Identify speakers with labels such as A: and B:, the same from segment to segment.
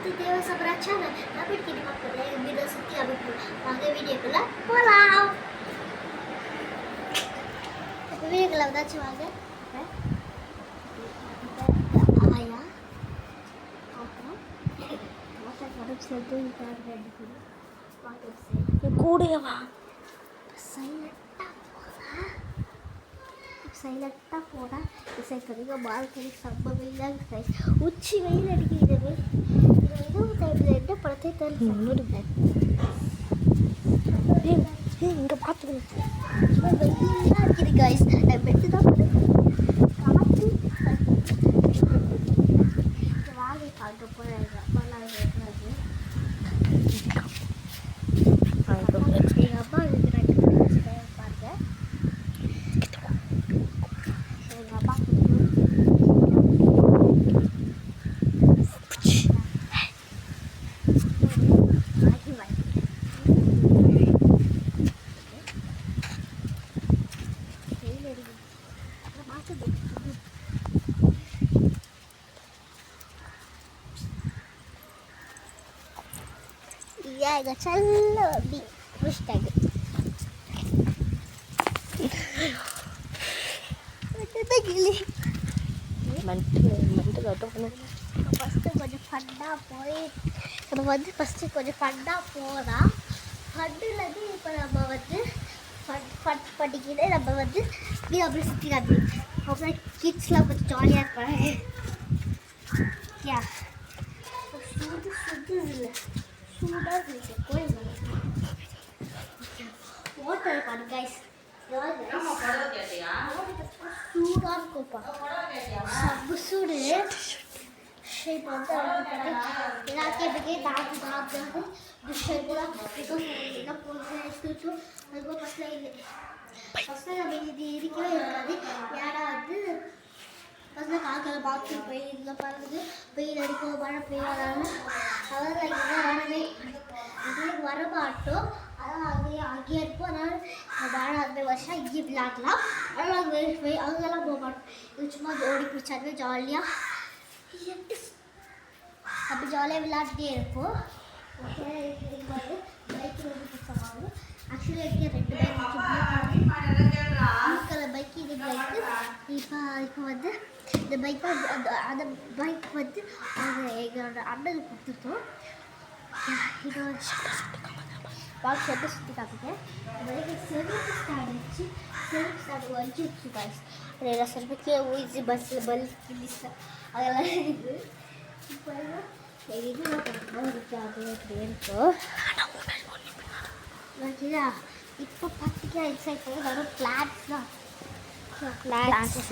A: to Deva Sabra channel. Now we're getting up today with the city of the video. Hola! The video that's why. Aya. சைலண்டாக போனால் இசை கறிங்க balcony செம்ம வெயிலாக guys உச்சி வெயில் அடிக்கிறது இது இரவு டைமில் என்ன படத்தை தெரியல இங்கே பார்த்துக்கணும் வெயிலாக இருக்குது கைஸ் பெட்டு தான் காற்று வாங்கி பார்க்க போகிறேன் அம்மாலாம் இருக்கிறாங்க எங்கள் அம்மா இருக்கிறாங்க பாருங்க चलो अभी கொஞ்சம் ஃபண்டாக போய் நம்ம வந்து ஃபஸ்ட்டு கொஞ்சம் ஃபண்டாக போகிறோம் ஃபண்டுலேருந்து இப்போ நம்ம வந்து ஃபண்ட் பண்ணிக்கிட்டு நம்ம வந்து வீடு அப்படி சுற்றி காட்டுவோம் அப்போ கிட்ஸ்லாம் கொஞ்சம் ஜாலியாக இருப்பாங்க யா சுது இல்லை சூடாக இருக்கு கோயில் வாட்டர் பாரு கைஸ் சூடாக இருக்கும்ப்பா சப்பு சூடு இப்போ வந்து எல்லாத்தையும் தாக்கு தாக்கு துஷெல்லாம் எல்லாம் போட்டு எடுத்துட்டோம் அதுக்கப்புறம் ஃபஸ்ட்டில் நம்ம இது இருக்கவே இருக்காது யாராவது ஃபஸ்ட்டில் காக்கில் பாத்ரூம் போய் இதில் பறந்து வெயில் அடிக்கும் மழை பெய்யாதாலும் அதெல்லாம் இங்கே வரவே எங்களுக்கு வர மாட்டோம் அதெல்லாம் அங்கேயே இருப்போம் அதனால் மழை அந்த வருஷம் இங்கே விளையாடலாம் அதனால் அங்கெல்லாம் போக மாட்டோம் இது சும்மா ஓடி பிடிச்சாவே ஜாலியாக அப்படி ஜாலியாக விளையாடிட்டே இருப்போம் ஓகே பைக் ரொம்ப பிடிச்சவாங்க ஆக்சுவலி எனக்கு 2 பைக் இது பைக்கு இப்போ வந்து இந்த பைக் அந்த பைக் வந்து எங்களோட அண்ணனுக்கு கொடுத்துருக்கோம் இது பாக்ஸ் வந்து சுற்றி காட்டுங்க பைக்கு செல்ஃப் ஸ்டாண்ட் வச்சு செல்ஃப் ஸ்டாண்ட் வச்சு காய்ஸ் எல்லாம் சொல்லிட்டு ஊசி பஸ்ஸு பல்க் லிஸ்ட் அதெல்லாம் இருக்குது இப்போ இது இருக்காது அப்படி இருக்கும் ஓகேதா இப்போ பார்த்திங்கன்னா எக்ஸைட் பண்ணி வரும் பிளாட்ஸ் தான் பிளாட்ஸஸ்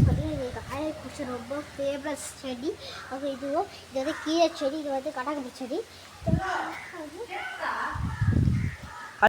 A: வந்து எங்களுக்கு ஆயை பிடிச்ச ரொம்ப ஃபேவரட் செடி அது இதுவும் இது வந்து கீரை செடி இது வந்து கடகடி செடி